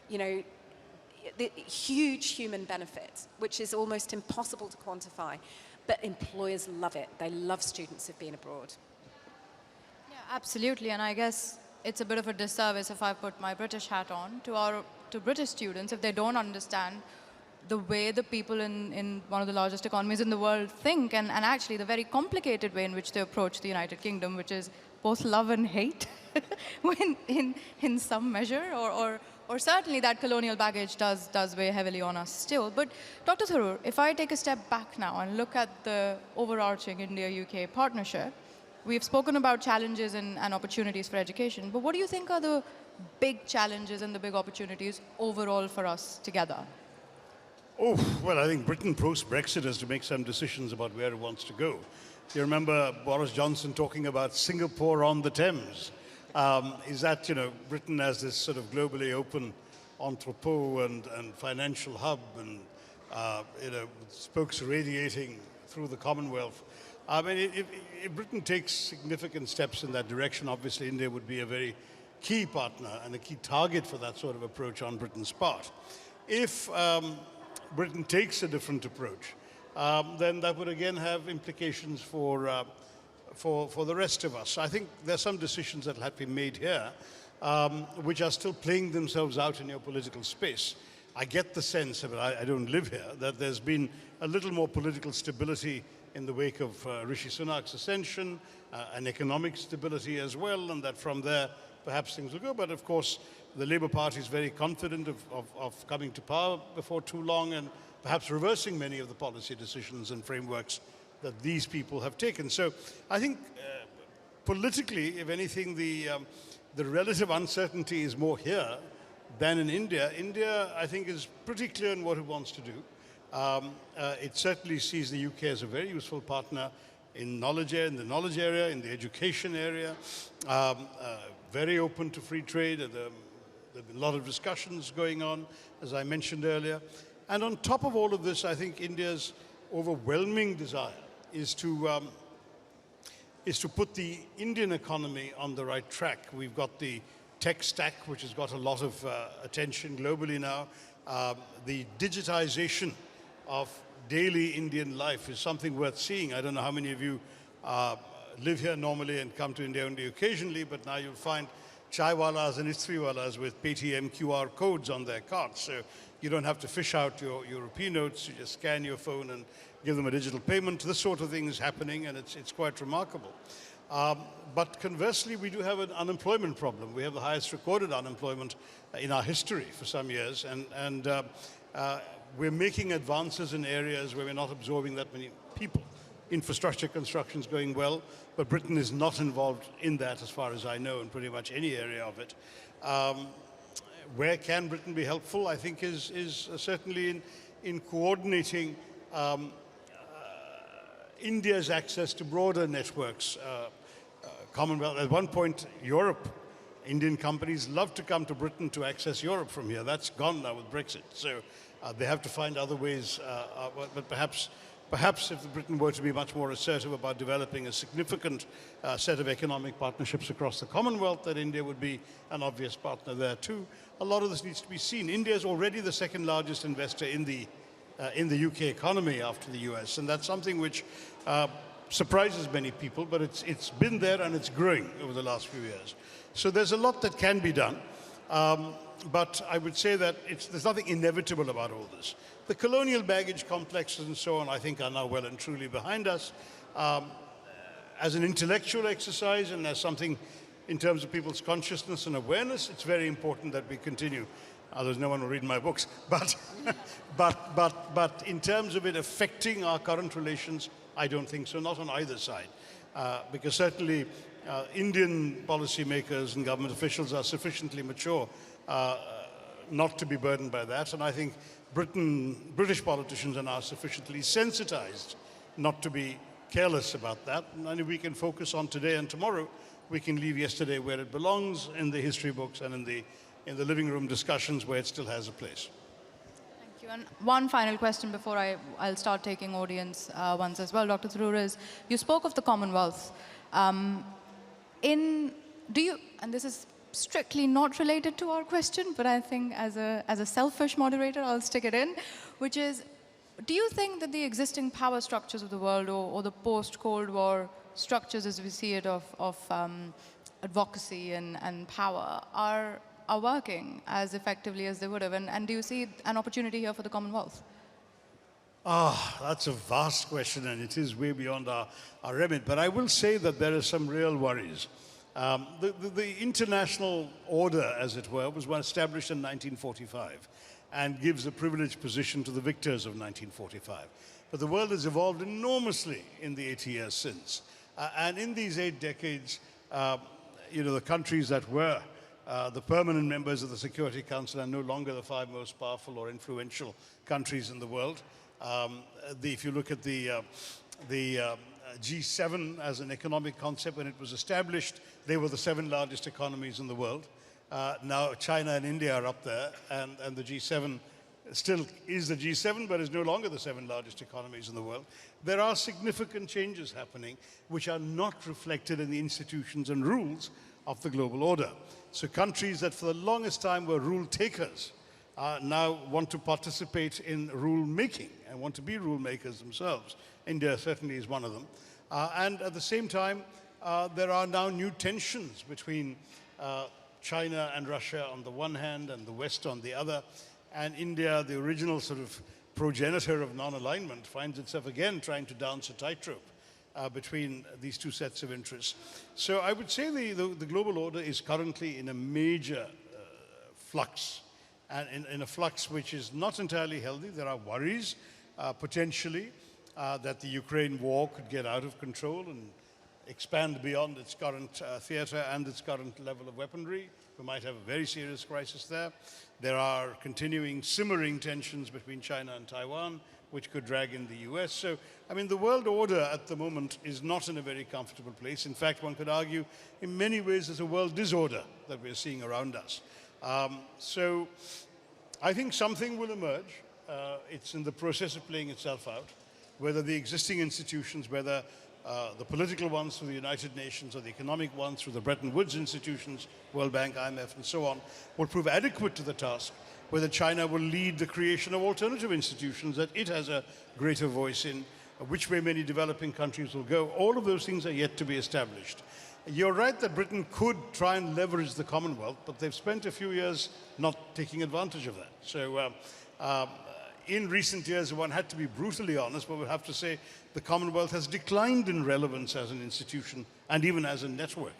the huge human benefit, which is almost impossible to quantify. But employers love it. They love students who've been abroad. Yeah, absolutely. And I guess it's a bit of a disservice if I put my British hat on to British students if they don't understand the way the people in one of the largest economies in the world think, and actually the very complicated way in which they approach the United Kingdom, which is both love and hate when in some measure, or certainly that colonial baggage does weigh heavily on us still. But Dr. Tharoor, if I take a step back now and look at the overarching India-UK partnership, we've spoken about challenges and opportunities for education, but what do you think are the big challenges and the big opportunities overall for us together? Oh, well, I think Britain post-Brexit has to make some decisions about where it wants to go. You remember Boris Johnson talking about Singapore on the Thames. Is that, Britain as this sort of globally open entrepot and financial hub and, spokes radiating through the Commonwealth. If Britain takes significant steps in that direction, obviously India would be a very key partner and a key target for that sort of approach on Britain's part. If Britain takes a different approach, then that would again have implications for the rest of us. I think there's some decisions that have been made here which are still playing themselves out in your political space. I get the sense, but I don't live here, that there's been a little more political stability in the wake of Rishi Sunak's ascension, and economic stability as well, and that from there perhaps things will go. But of course, the Labour Party is very confident of coming to power before too long and perhaps reversing many of the policy decisions and frameworks that these people have taken. So I think politically, if anything, the relative uncertainty is more here than in India. India, I think, is pretty clear in what it wants to do. It certainly sees the UK as a very useful partner in the knowledge area, in the education area, very open to free trade. There have been a lot of discussions going on, as I mentioned earlier. And on top of all of this, I think India's overwhelming desire is to put the Indian economy on the right track. We've got the tech stack, which has got a lot of attention globally now. The digitization of daily Indian life is something worth seeing. I don't know how many of you live here normally and come to India only occasionally, but now you'll find chaiwalas and istriwalas with Paytm QR codes on their carts. So you don't have to fish out your rupee notes, you just scan your phone and give them a digital payment. This sort of thing is happening, and it's quite remarkable. But conversely, we do have an unemployment problem. We have the highest recorded unemployment in our history for some years, and we're making advances in areas where we're not absorbing that many people. Infrastructure construction is going well, but Britain is not involved in that as far as I know in pretty much any area of it. Where can Britain be helpful, I think, is certainly in coordinating India's access to broader networks. Commonwealth, at one point, Europe, Indian companies love to come to Britain to access Europe from here. That's gone now with Brexit. So they have to find other ways. But perhaps if Britain were to be much more assertive about developing a significant set of economic partnerships across the Commonwealth, that India would be an obvious partner there too. A lot of this needs to be seen. India is already the second largest investor in the UK economy after the US, and that's something which surprises many people, but it's been there and it's growing over the last few years. So there's a lot that can be done, but I would say that there's nothing inevitable about all this. The colonial baggage complexes and so on, I think, are now well and truly behind us. As an intellectual exercise and as something in terms of people's consciousness and awareness, it's very important that we continue. There's no one who read my books, but in terms of it affecting our current relations, I don't think so, not on either side. Because certainly Indian policymakers and government officials are sufficiently mature not to be burdened by that, and I think British politicians are now sufficiently sensitized not to be careless about that. And if we can focus on today and tomorrow, we can leave yesterday where it belongs, in the history books and in the living room discussions where it still has a place. Thank you. And one final question before I'll start taking audience ones as well, Dr. Tharoor, is you spoke of the Commonwealth. Do you, and this is strictly not related to our question, but I think as a selfish moderator, I'll stick it in, which is, do you think that the existing power structures of the world or the post-Cold War structures as we see it of advocacy and power are working as effectively as they would have? And do you see an opportunity here for the Commonwealth? That's a vast question, and it is way beyond our remit. But I will say that there are some real worries. The international order, as it were, was established in 1945 and gives a privileged position to the victors of 1945. But the world has evolved enormously in the 80 years since. And in these 8 decades, the countries that were the permanent members of the Security Council are no longer the 5 most powerful or influential countries in the world. If you look at the G7 as an economic concept, when it was established, they were the 7 largest economies in the world. Now China and India are up there, and the G7 still is the G7, but is no longer the 7 largest economies in the world. There are significant changes happening which are not reflected in the institutions and rules of the global order. So countries that for the longest time were rule takers now want to participate in rule making and want to be rule makers themselves. India certainly is one of them. And at the same time, there are now new tensions between China and Russia on the one hand and the West on the other. And India, the original sort of progenitor of non-alignment, finds itself again trying to dance a tightrope between these two sets of interests. So I would say the global order is currently in a major flux, and in a flux which is not entirely healthy. There are worries, potentially, that the Ukraine war could get out of control and expand beyond its current theater and its current level of weaponry. We might have a very serious crisis there. There are continuing simmering tensions between China and Taiwan, which could drag in the US. So, I mean, the world order at the moment is not in a very comfortable place. In fact, one could argue, in many ways, there's a world disorder that we're seeing around us. So, I think something will emerge. It's in the process of playing itself out. Whether the existing institutions, whether the political ones through the United Nations or the economic ones through the Bretton Woods institutions, World Bank, IMF, and so on, will prove adequate to the task, whether China will lead the creation of alternative institutions that it has a greater voice in, which way many developing countries will go. All of those things are yet to be established. You're right that Britain could try and leverage the Commonwealth, but they've spent a few years not taking advantage of that. So in recent years, one had to be brutally honest, but we'll have to say the Commonwealth has declined in relevance as an institution and even as a network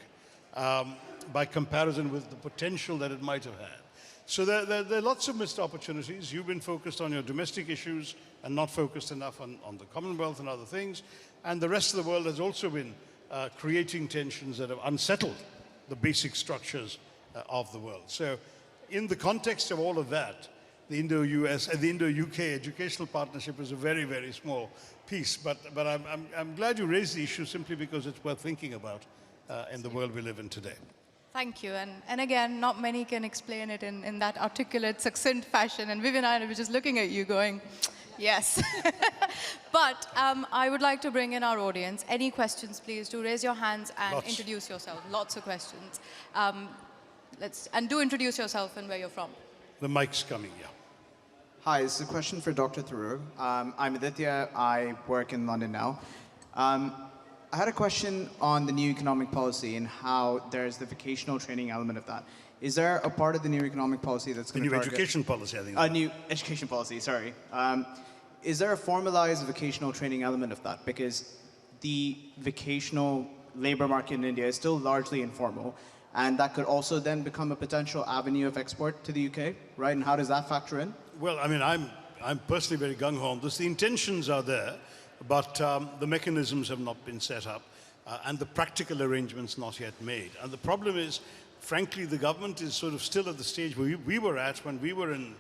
by comparison with the potential that it might have had. So there are lots of missed opportunities. You've been focused on your domestic issues and not focused enough on the Commonwealth and other things. And the rest of the world has also been creating tensions that have unsettled the basic structures of the world. So in the context of all of that, the Indo-UK educational partnership is a very, very small piece. But I'm glad you raised the issue simply because it's worth thinking about in the world we live in today. Thank you. And again, not many can explain it in that articulate, succinct fashion. And Vivienne and I were just looking at you going, yes. But I would like to bring in our audience. Any questions, please do raise your hands and introduce yourself. Lots of questions. And do introduce yourself and where you're from. The mic's coming, yeah. Hi, this is a question for Dr. Tharoor. I'm Aditya. I work in London now. I had a question on the new economic policy and how there's the vocational training element of that. Is there a part of the new economic policy that's going to target... The new education policy, I think. New education policy, sorry. Is there a formalized vocational training element of that? Because the vocational labor market in India is still largely informal, and that could also then become a potential avenue of export to the UK, right? And how does that factor in? Well, I mean, I'm personally very gung-ho on this. The intentions are there, but the mechanisms have not been set up, and the practical arrangements not yet made. And the problem is, frankly, the government is sort of still at the stage where we were at when we were in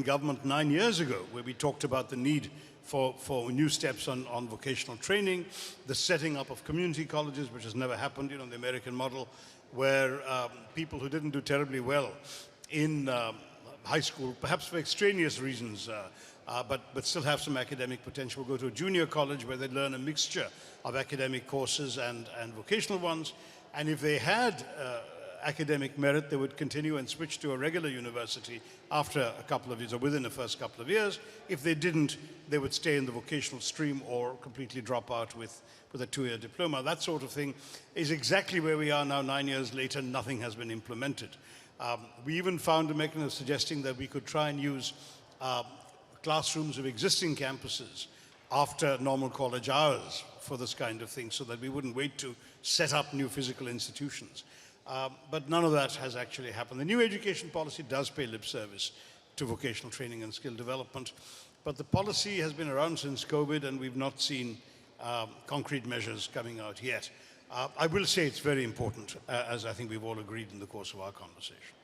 government 9 years ago, where we talked about the need for new steps on vocational training, the setting up of community colleges, which has never happened, the American model, where people who didn't do terribly well in high school, perhaps for extraneous reasons, but still have some academic potential, go to a junior college where they learn a mixture of academic courses and vocational ones. And if they had academic merit, they would continue and switch to a regular university after a couple of years, or within the first couple of years. If they didn't, they would stay in the vocational stream or completely drop out with a 2-year diploma. That sort of thing is exactly where we are now 9 years later. Nothing has been implemented. We even found a mechanism suggesting that we could try and use classrooms of existing campuses after normal college hours for this kind of thing, so that we wouldn't wait to set up new physical institutions. But none of that has actually happened. The new education policy does pay lip service to vocational training and skill development, but the policy has been around since COVID, and we've not seen concrete measures coming out yet. I will say it's very important, as I think we've all agreed in the course of our conversation.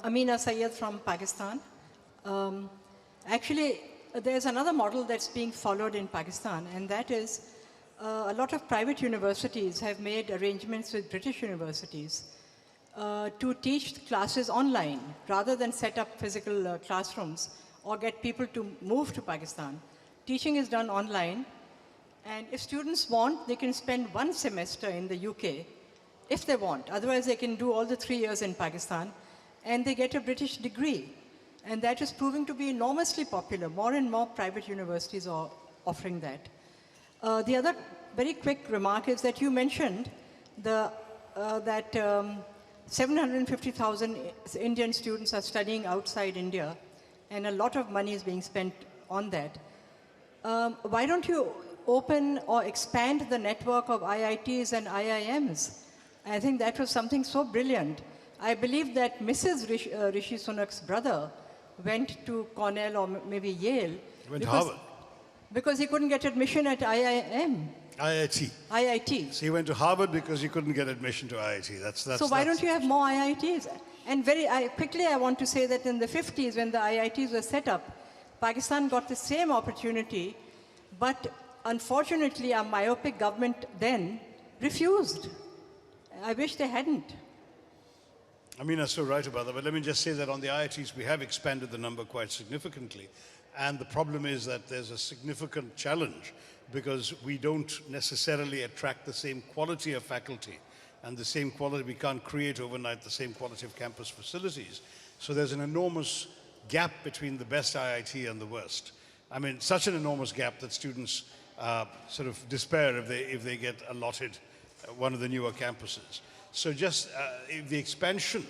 Amina Syed from Pakistan. Actually, there's another model that's being followed in Pakistan, and that is a lot of private universities have made arrangements with British universities to teach classes online rather than set up physical classrooms or get people to move to Pakistan. Teaching is done online, and if students want, they can spend 1 semester in the UK if they want. Otherwise, they can do all the 3 years in Pakistan, and they get a British degree. And that is proving to be enormously popular. More and more private universities are offering that. The other very quick remark is that you mentioned that 750,000 Indian students are studying outside India, and a lot of money is being spent on that. Why don't you open or expand the network of IITs and IIMs? I think that was something so brilliant. I believe that Mrs. Rishi Sunak's brother went to Cornell or maybe Yale. He went to Harvard. Because he couldn't get admission at IIM. IIT. So he went to Harvard because he couldn't get admission to IIT. So why don't you have more IITs? And quickly I want to say that in the 50s, when the IITs were set up, Pakistan got the same opportunity, but unfortunately our myopic government then refused. I wish they hadn't. Amina's so right about that, but let me just say that on the IITs we have expanded the number quite significantly. And the problem is that there's a significant challenge because we don't necessarily attract the same quality of faculty and the same quality. We can't create overnight the same quality of campus facilities. So there's an enormous gap between the best IIT and the worst. I mean, such an enormous gap that students sort of despair if they get allotted one of the newer campuses. So just if the expansion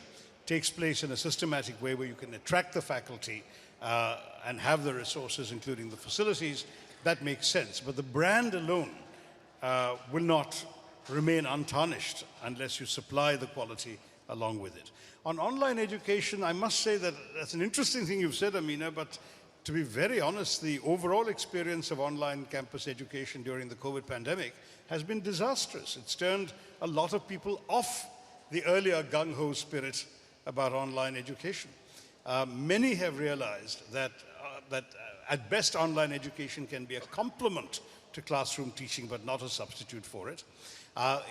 takes place in a systematic way where you can attract the faculty and have the resources, including the facilities, that makes sense. But the brand alone will not remain untarnished unless you supply the quality along with it. On online education, I must say that that's an interesting thing you've said, Amina, but to be very honest, the overall experience of online campus education during the COVID pandemic has been disastrous. It's turned a lot of people off the earlier gung-ho spirit about online education. Many have realized that at best online education can be a complement to classroom teaching, but not a substitute for it.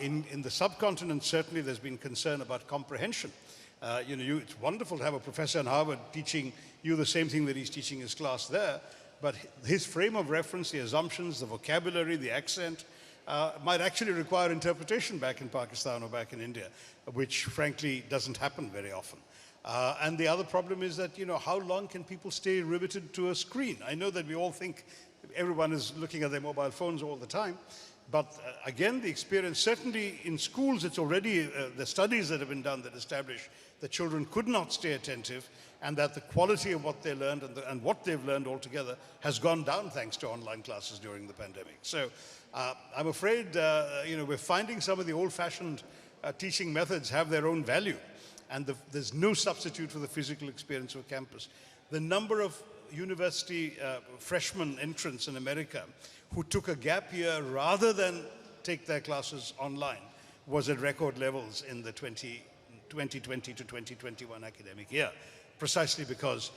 In the subcontinent, certainly there's been concern about comprehension. It's wonderful to have a professor in Harvard teaching you the same thing that he's teaching his class there, but his frame of reference, the assumptions, the vocabulary, the accent, might actually require interpretation back in Pakistan or back in India, which frankly doesn't happen very often. And the other problem is that, how long can people stay riveted to a screen? I know that we all think everyone is looking at their mobile phones all the time, but again, the experience, certainly in schools, it's already, the studies that have been done that establish that children could not stay attentive and that the quality of what they learned and what they've learned altogether has gone down thanks to online classes during the pandemic. So I'm afraid, we're finding some of the old-fashioned teaching methods have their own value, and there's no substitute for the physical experience of campus. The number of university freshman entrants in America who took a gap year rather than take their classes online was at record levels in the 2020 to 2021 academic year, precisely because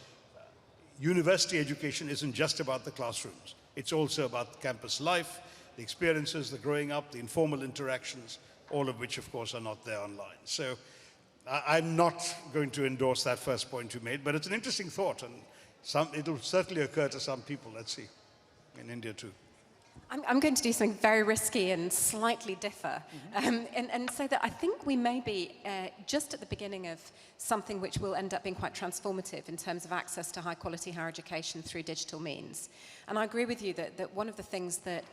university education isn't just about the classrooms. It's also about campus life, the experiences, the growing up, the informal interactions, all of which, of course, are not there online. So I'm not going to endorse that first point you made, but it's an interesting thought, and it'll certainly occur to some people, let's see, in India too. I'm going to do something very risky and slightly differ, and say that I think we may be just at the beginning of something which will end up being quite transformative in terms of access to high-quality higher education through digital means. And I agree with you that one of the things that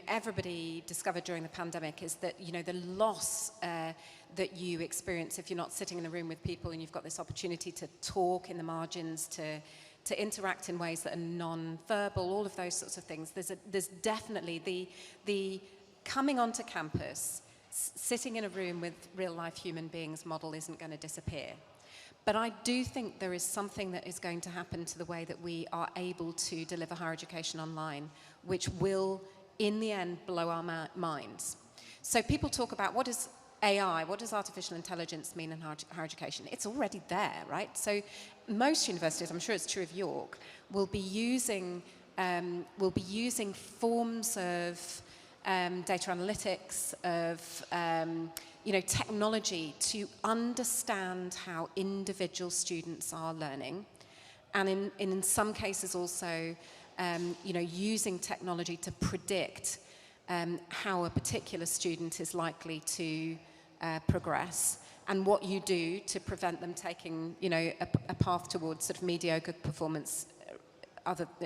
everybody discovered during the pandemic is that the loss that you experience if you're not sitting in the room with people and you've got this opportunity to talk in the margins, to interact in ways that are non-verbal, all of those sorts of things. There's definitely the coming onto campus, sitting in a room with real-life human beings model isn't going to disappear. But I do think there is something that is going to happen to the way that we are able to deliver higher education online, which will, in the end, blow our minds. So people talk about what is AI, what does artificial intelligence mean in higher education? It's already there, right? So most universities, I'm sure it's true of York, will be using forms of data analytics, of technology to understand how individual students are learning, and in some cases also using technology to predict how a particular student is likely to progress, and what you do to prevent them taking, a path towards sort of mediocre performance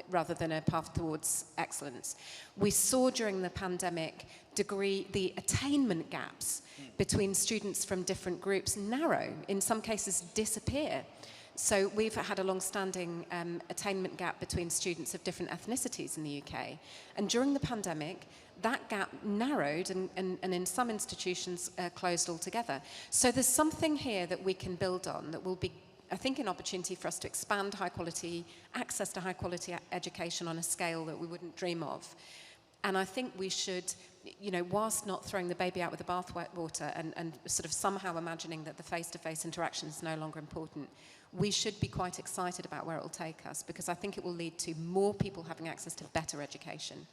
rather than a path towards excellence. We saw during the pandemic the attainment gaps between students from different groups narrow, in some cases disappear. So we've had a long-standing attainment gap between students of different ethnicities in the UK. And during the pandemic, that gap narrowed and in some institutions closed altogether. So there's something here that we can build on that will be, I think, an opportunity for us to expand access to high-quality education on a scale that we wouldn't dream of. And I think we should, whilst not throwing the baby out with the bathwater and sort of somehow imagining that the face-to-face interaction is no longer important, we should be quite excited about where it will take us, because I think it will lead to more people having access to better education.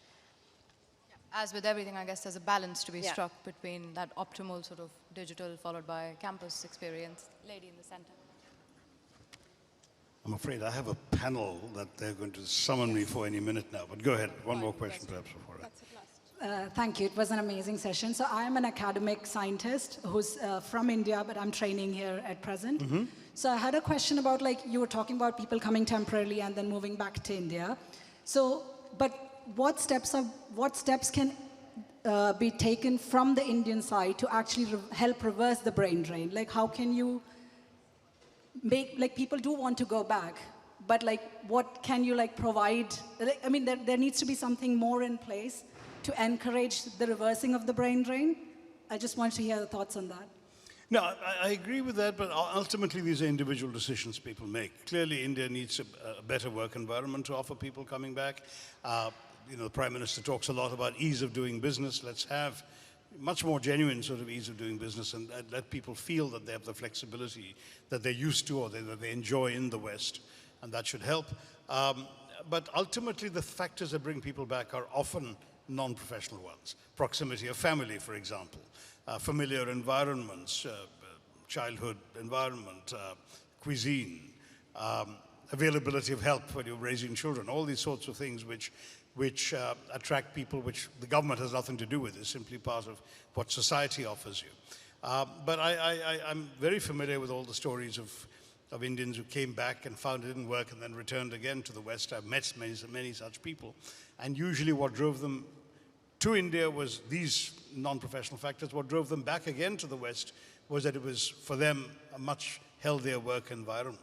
As with everything, I guess there's a balance to be struck between that optimal sort of digital followed by campus experience. Lady in the center. I'm afraid I have a panel that they're going to summon me for any minute now, but go ahead. One more question perhaps before I... Thank you. It was an amazing session. So I'm an academic scientist who's from India, but I'm training here at present. So I had a question about, you were talking about people coming temporarily and then moving back to India. So, but what steps can be taken from the Indian side to actually help reverse the brain drain? How can you make, people do want to go back, but what can you provide? I mean, there needs to be something more in place to encourage the reversing of the brain drain. I just want to hear the thoughts on that. No, I agree with that, but ultimately these are individual decisions people make. Clearly, India needs a better work environment to offer people coming back. The Prime Minister talks a lot about ease of doing business. Let's have much more genuine sort of ease of doing business and let people feel that they have the flexibility that they're used to or that they enjoy in the West, and that should help. But ultimately, the factors that bring people back are often non-professional ones. Proximity of family, for example. Familiar environments, childhood environment, cuisine, availability of help when you're raising children, all these sorts of things which attract people, which the government has nothing to do with. It's simply part of what society offers you. But I'm very familiar with all the stories of Indians who came back and found it didn't work and then returned again to the West. I've met many such people. And usually what drove them to India was these non-professional factors. What drove them back again to the West was that it was, for them, a much healthier work environment,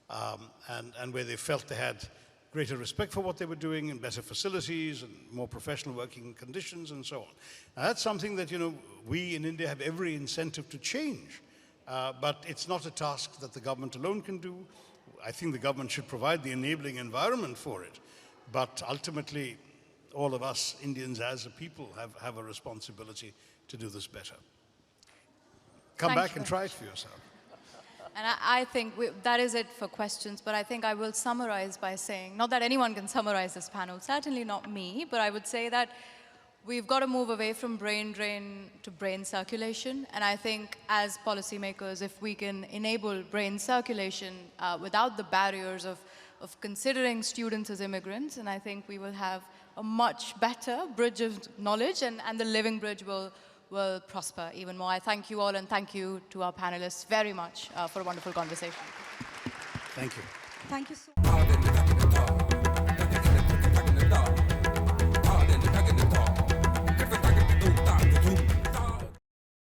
and where they felt they had greater respect for what they were doing and better facilities and more professional working conditions and so on. Now, that's something that, we in India have every incentive to change, but it's not a task that the government alone can do. I think the government should provide the enabling environment for it, but ultimately, all of us Indians as a people have a responsibility to do this better. Come Thank back you. and try it for yourself. And I think that is it for questions, but I think I will summarize by saying, not that anyone can summarize this panel, certainly not me, but I would say that we've got to move away from brain drain to brain circulation. And I think as policymakers, if we can enable brain circulation without the barriers of considering students as immigrants, and I think we will have a much better bridge of knowledge, and the living bridge will prosper even more. I thank you all, and thank you to our panelists very much for a wonderful conversation. Thank you. Thank you so much.